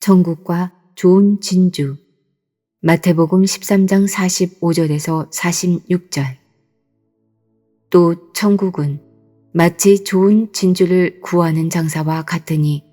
천국과 좋은 진주. 마태복음 13장 45절에서 46절. 또 천국은 마치 좋은 진주를 구하는 장사와 같으니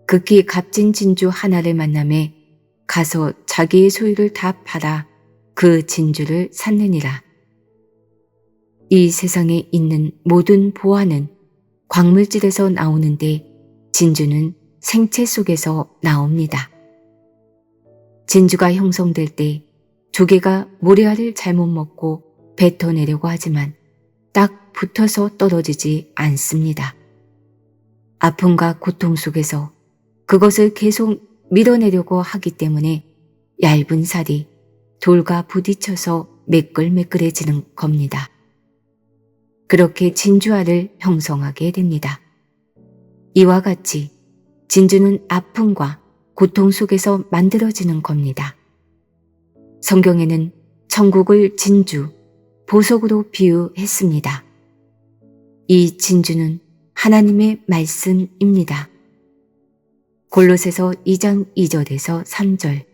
극히 값진 진주 하나를 만남에 가서 자기의 소유를 다 팔아 그 진주를 샀느니라. 이 세상에 있는 모든 보화는 광물질에서 나오는데 진주는 생채 속에서 나옵니다. 진주가 형성될 때 조개가 모래알을 잘못 먹고 뱉어내려고 하지만 딱 붙어서 떨어지지 않습니다. 아픔과 고통 속에서 그것을 계속 밀어내려고 하기 때문에 얇은 살이 돌과 부딪혀서 매끌매끌해지는 겁니다. 그렇게 진주알을 형성하게 됩니다. 이와 같이 진주는 아픔과 고통 속에서 만들어지는 겁니다. 성경에는 천국을 진주, 보석으로 비유했습니다. 이 진주는 하나님의 말씀입니다. 골로새서 2장 2절에서 3절.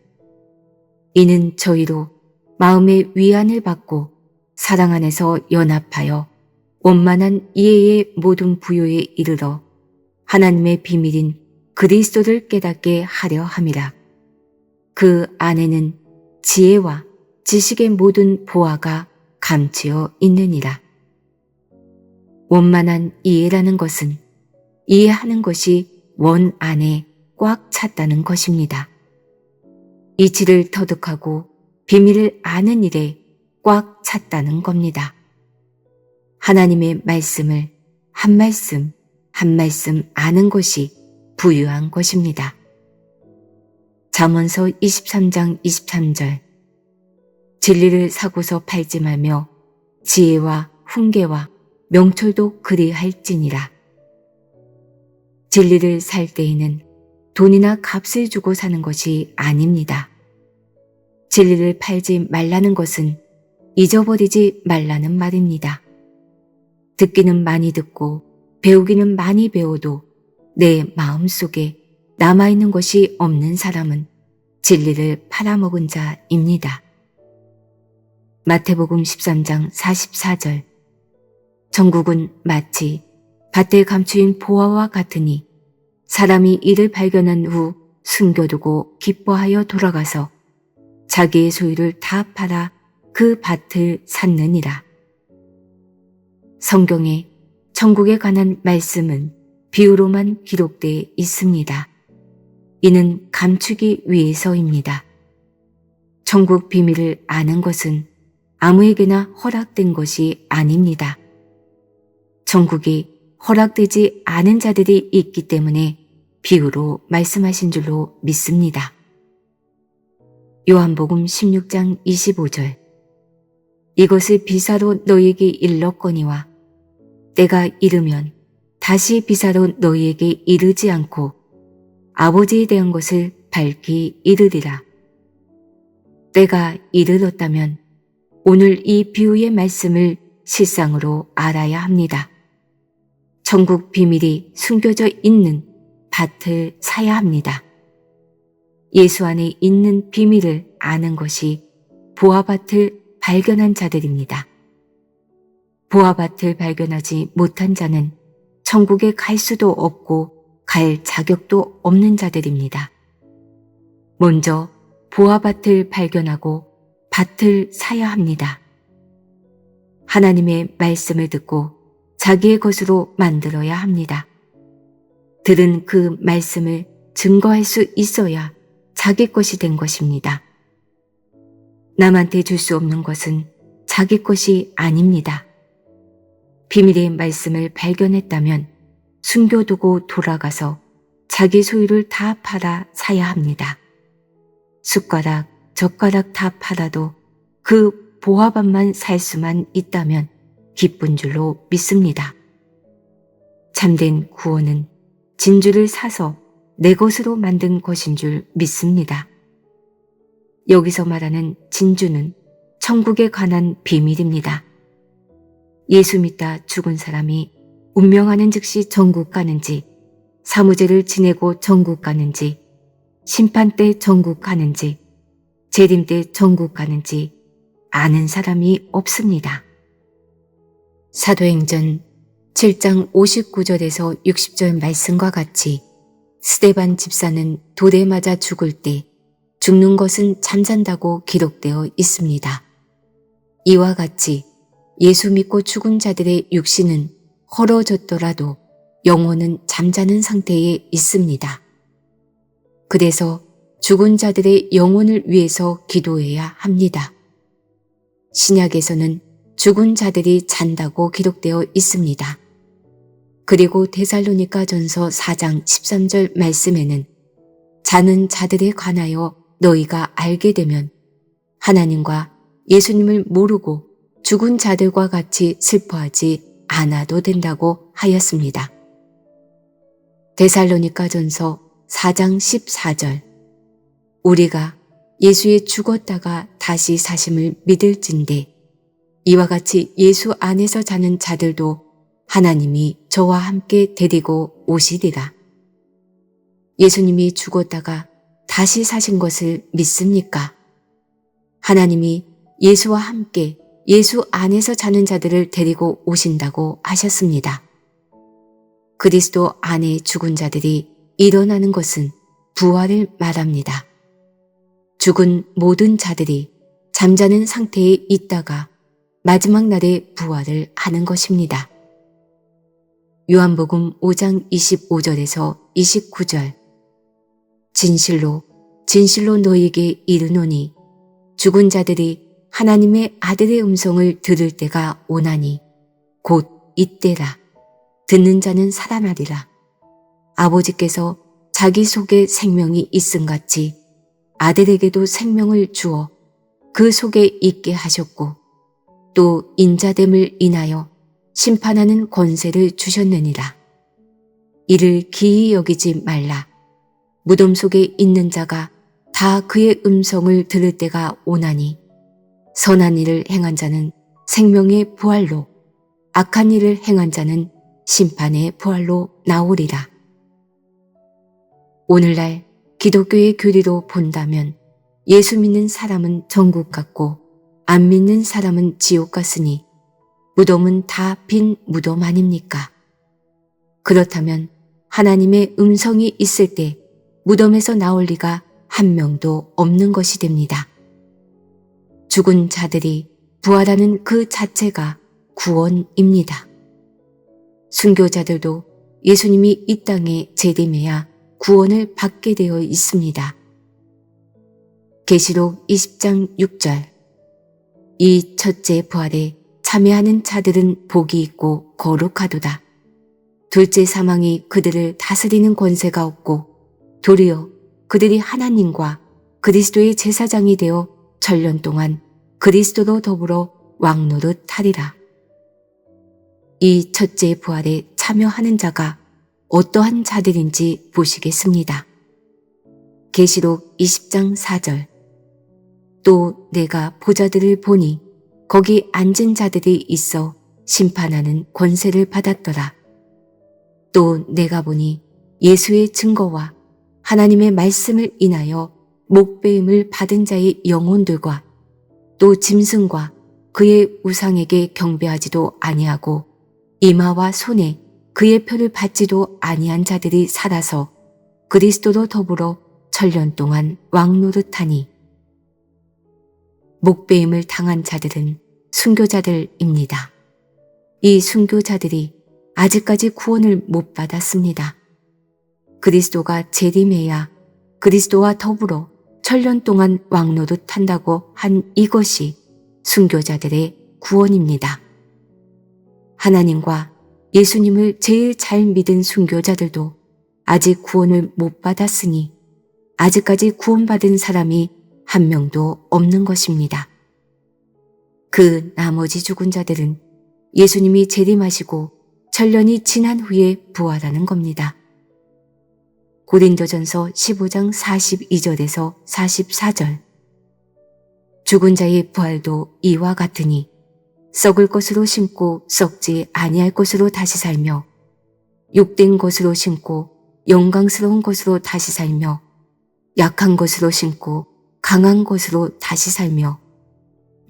이는 저희로 마음의 위안을 받고 사랑 안에서 연합하여 원만한 이해의 모든 부요에 이르러 하나님의 비밀인 그리스도를 깨닫게 하려 함이라. 그 안에는 지혜와 지식의 모든 보화가 감추어 있느니라. 원만한 이해라는 것은 이해하는 것이 원 안에 꽉 찼다는 것입니다. 이치를 터득하고 비밀을 아는 일에 꽉 찼다는 겁니다. 하나님의 말씀을 한 말씀 한 말씀 아는 것이 부유한 것입니다. 잠언서 23장 23절. 진리를 사고서 팔지 말며 지혜와 훈계와 명철도 그리할지니라. 진리를 살 때에는 돈이나 값을 주고 사는 것이 아닙니다. 진리를 팔지 말라는 것은 잊어버리지 말라는 말입니다. 듣기는 많이 듣고 배우기는 많이 배워도 내 마음속에 남아있는 것이 없는 사람은 진리를 팔아먹은 자입니다. 마태복음 13장 44절. 천국은 마치 밭에 감추인 보화와 같으니 사람이 이를 발견한 후 숨겨두고 기뻐하여 돌아가서 자기의 소유를 다 팔아 그 밭을 샀느니라. 성경에 천국에 관한 말씀은 비유로만 기록되어 있습니다. 이는 감추기 위해서입니다. 천국 비밀을 아는 것은 아무에게나 허락된 것이 아닙니다. 천국이 허락되지 않은 자들이 있기 때문에 비유로 말씀하신 줄로 믿습니다. 요한복음 16장 25절. 이것을 비사로 너희에게 일렀거니와 때가 이르면 다시 비사로 너희에게 이르지 않고 아버지에 대한 것을 밝히 이르리라. 때가 이르렀다면 오늘 이 비유의 말씀을 실상으로 알아야 합니다. 천국 비밀이 숨겨져 있는 밭을 사야 합니다. 예수 안에 있는 비밀을 아는 것이 보화밭을 발견한 자들입니다. 보화밭을 발견하지 못한 자는 천국에 갈 수도 없고 갈 자격도 없는 자들입니다. 먼저 보화밭을 발견하고 밭을 사야 합니다. 하나님의 말씀을 듣고 자기의 것으로 만들어야 합니다. 들은 그 말씀을 증거할 수 있어야 자기 것이 된 것입니다. 남한테 줄 수 없는 것은 자기 것이 아닙니다. 비밀의 말씀을 발견했다면 숨겨두고 돌아가서 자기 소유를 다 팔아 사야 합니다. 숟가락, 젓가락 다 팔아도 그 보화밭만 살 수만 있다면 기쁜 줄로 믿습니다. 참된 구원은 진주를 사서 내 것으로 만든 것인 줄 믿습니다. 여기서 말하는 진주는 천국에 관한 비밀입니다. 예수 믿다 죽은 사람이 운명하는 즉시 천국 가는지, 사무제를 지내고 천국 가는지, 심판 때 천국 가는지 재림 때 천국 가는지 아는 사람이 없습니다. 사도행전 7장 59절에서 60절 말씀과 같이 스데반 집사는 돌에 맞아 죽을 때 죽는 것은 잠잔다고 기록되어 있습니다. 이와 같이 예수 믿고 죽은 자들의 육신은 헐어졌더라도 영혼은 잠자는 상태에 있습니다. 그래서 죽은 자들의 영혼을 위해서 기도해야 합니다. 신약에서는 죽은 자들이 잔다고 기록되어 있습니다. 그리고 데살로니가전서 4장 13절 말씀에는 자는 자들에 관하여 너희가 알게 되면 하나님과 예수님을 모르고 죽은 자들과 같이 슬퍼하지 않아도 된다고 하였습니다. 데살로니가전서 4장 14절 우리가 예수의 죽었다가 다시 사심을 믿을진대 이와 같이 예수 안에서 자는 자들도 하나님이 저와 함께 데리고 오시리라. 예수님이 죽었다가 다시 사신 것을 믿습니까? 하나님이 예수와 함께 예수 안에서 자는 자들을 데리고 오신다고 하셨습니다. 그리스도 안에 죽은 자들이 일어나는 것은 부활을 말합니다. 죽은 모든 자들이 잠자는 상태에 있다가 마지막 날에 부활을 하는 것입니다. 요한복음 5장 25절에서 29절 진실로 진실로 너희에게 이르노니 죽은 자들이 하나님의 아들의 음성을 들을 때가 오나니 곧 이때라. 듣는 자는 살아나리라. 아버지께서 자기 속에 생명이 있음같이 아들에게도 생명을 주어 그 속에 있게 하셨고 또 인자됨을 인하여 심판하는 권세를 주셨느니라. 이를 기이 여기지 말라. 무덤 속에 있는 자가 다 그의 음성을 들을 때가 오나니 선한 일을 행한 자는 생명의 부활로 악한 일을 행한 자는 심판의 부활로 나오리라. 오늘날 기독교의 교리로 본다면 예수 믿는 사람은 천국 같고 안 믿는 사람은 지옥 같으니 무덤은 다 빈 무덤 아닙니까? 그렇다면 하나님의 음성이 있을 때 무덤에서 나올 리가 한 명도 없는 것이 됩니다. 죽은 자들이 부활하는 그 자체가 구원입니다. 순교자들도 예수님이 이 땅에 재림해야 구원을 받게 되어 있습니다. 계시록 20장 6절 이 첫째 부활에 참여하는 자들은 복이 있고 거룩하도다. 둘째 사망이 그들을 다스리는 권세가 없고 도리어 그들이 하나님과 그리스도의 제사장이 되어 천년 동안 그리스도로 더불어 왕노릇 하리라. 이 첫째 부활에 참여하는 자가 어떠한 자들인지 보시겠습니다. 계시록 20장 4절 또 내가 보좌들을 보니 거기 앉은 자들이 있어 심판하는 권세를 받았더라. 또 내가 보니 예수의 증거와 하나님의 말씀을 인하여 목배임을 받은 자의 영혼들과 또 짐승과 그의 우상에게 경배하지도 아니하고 이마와 손에 그의 표를 받지도 아니한 자들이 살아서 그리스도로 더불어 천년 동안 왕노릇하니 목배임을 당한 자들은 순교자들입니다. 이 순교자들이 아직까지 구원을 못 받았습니다. 그리스도가 재림해야 그리스도와 더불어 천년 동안 왕노릇한다고 한 이것이 순교자들의 구원입니다. 하나님과 예수님을 제일 잘 믿은 순교자들도 아직 구원을 못 받았으니 아직까지 구원받은 사람이 한 명도 없는 것입니다. 그 나머지 죽은 자들은 예수님이 재림하시고 천년이 지난 후에 부활하는 겁니다. 고린도전서 15장 42절에서 44절 죽은 자의 부활도 이와 같으니 썩을 것으로 심고 썩지 아니할 것으로 다시 살며 욕된 것으로 심고 영광스러운 것으로 다시 살며 약한 것으로 신고 강한 것으로 다시 살며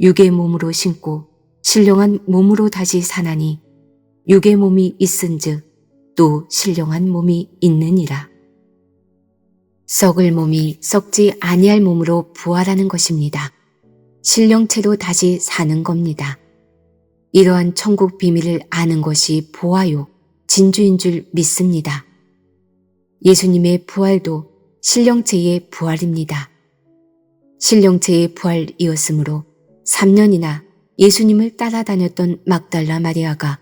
육의 몸으로 신고 신령한 몸으로 다시 사나니 육의 몸이 있은즉 또 신령한 몸이 있느니라. 썩을 몸이 썩지 아니할 몸으로 부활하는 것입니다. 신령체로 다시 사는 겁니다. 이러한 천국 비밀을 아는 것이 보아요, 진주인 줄 믿습니다. 예수님의 부활도 신령체의 부활입니다. 신령체의 부활이었으므로 3년이나 예수님을 따라다녔던 막달라 마리아가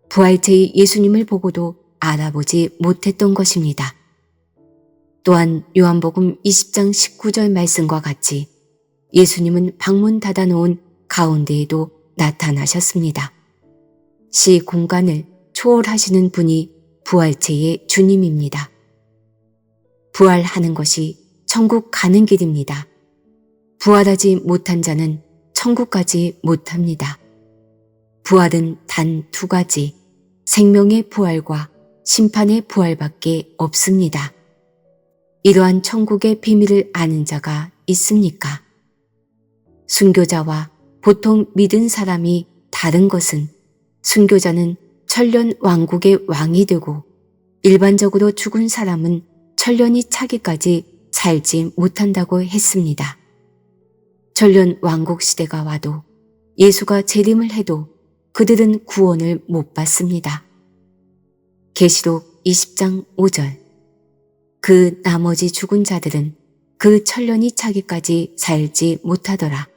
부활체의 예수님을 보고도 알아보지 못했던 것입니다. 또한 요한복음 20장 19절 말씀과 같이 예수님은 방문 닫아놓은 가운데에도 나타나셨습니다. 시 공간을 초월하시는 분이 부활체의 주님입니다. 부활하는 것이 천국 가는 길입니다. 부활하지 못한 자는 천국 가지 못합니다. 부활은 단 두 가지, 생명의 부활과 심판의 부활밖에 없습니다. 이러한 천국의 비밀을 아는 자가 있습니까? 순교자와 보통 믿은 사람이 다른 것은 순교자는 천년 왕국의 왕이 되고 일반적으로 죽은 사람은 천년이 차기까지 살지 못한다고 했습니다. 천년 왕국 시대가 와도 예수가 재림을 해도 그들은 구원을 못 받습니다. 계시록 20장 5절 그 나머지 죽은 자들은 그 천년이 차기까지 살지 못하더라.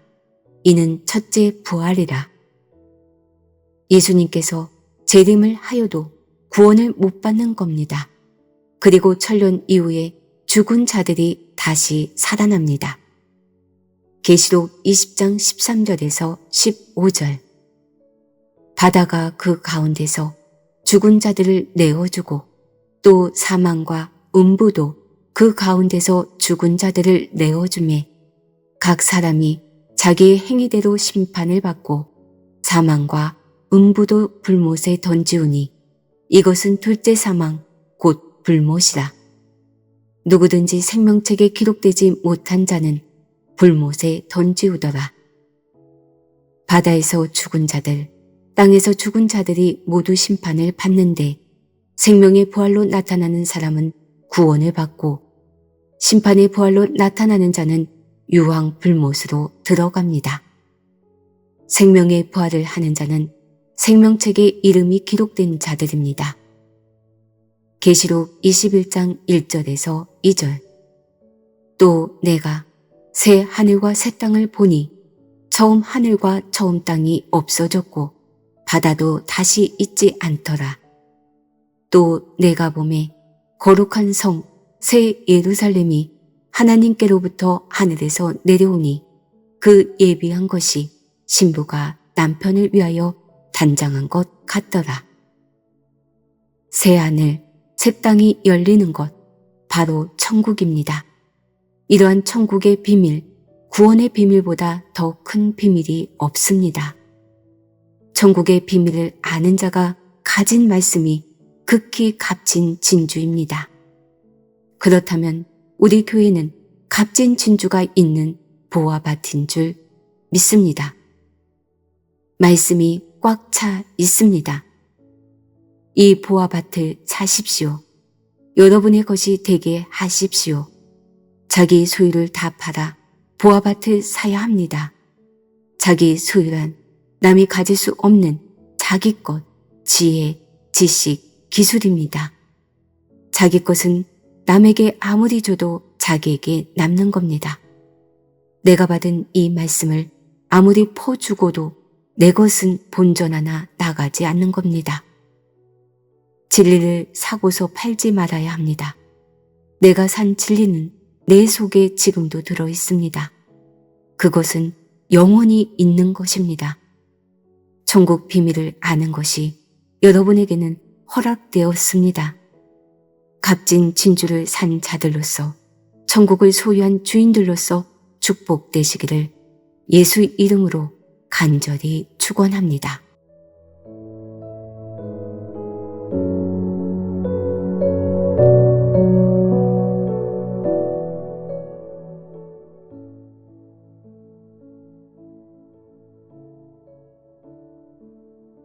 이는 첫째 부활이라. 예수님께서 재림을 하여도 구원을 못 받는 겁니다. 그리고 천년 이후에 죽은 자들이 다시 살아납니다. 계시록 20장 13절에서 15절 바다가 그 가운데서 죽은 자들을 내어주고 또 사망과 음부도 그 가운데서 죽은 자들을 내어주매 각 사람이 자기의 행위대로 심판을 받고 사망과 음부도 불못에 던지우니 이것은 둘째 사망 곧 불못이라. 누구든지 생명책에 기록되지 못한 자는 불못에 던지우더라. 바다에서 죽은 자들, 땅에서 죽은 자들이 모두 심판을 받는데 생명의 부활로 나타나는 사람은 구원을 받고 심판의 부활로 나타나는 자는 유황 불못으로 들어갑니다. 생명의 부활을 하는 자는 생명책에 이름이 기록된 자들입니다. 계시록 21장 1절에서 2절 또 내가 새 하늘과 새 땅을 보니 처음 하늘과 처음 땅이 없어졌고 바다도 다시 있지 않더라. 또 내가 보매 거룩한 성 새 예루살렘이 하나님께로부터 하늘에서 내려오니 그 예비한 것이 신부가 남편을 위하여 단장한 것 같더라. 새 하늘, 새 땅이 열리는 것, 바로 천국입니다. 이러한 천국의 비밀, 구원의 비밀보다 더 큰 비밀이 없습니다. 천국의 비밀을 아는 자가 가진 말씀이 극히 값진 진주입니다. 그렇다면 우리 교회는 값진 진주가 있는 보화밭인 줄 믿습니다. 말씀이 꽉 차 있습니다. 이 보화밭을 사십시오. 여러분의 것이 되게 하십시오. 자기 소유를 다 팔아 보화밭을 사야 합니다. 자기 소유란 남이 가질 수 없는 자기 것, 지혜, 지식, 기술입니다. 자기 것은 남에게 아무리 줘도 자기에게 남는 겁니다. 내가 받은 이 말씀을 아무리 퍼주고도 내 것은 본전 하나 나가지 않는 겁니다. 진리를 사고서 팔지 말아야 합니다. 내가 산 진리는 내 속에 지금도 들어 있습니다. 그것은 영원히 있는 것입니다. 천국 비밀을 아는 것이 여러분에게는 허락되었습니다. 값진 진주를 산 자들로서 천국을 소유한 주인들로서 축복되시기를 예수 이름으로 간절히 축원합니다.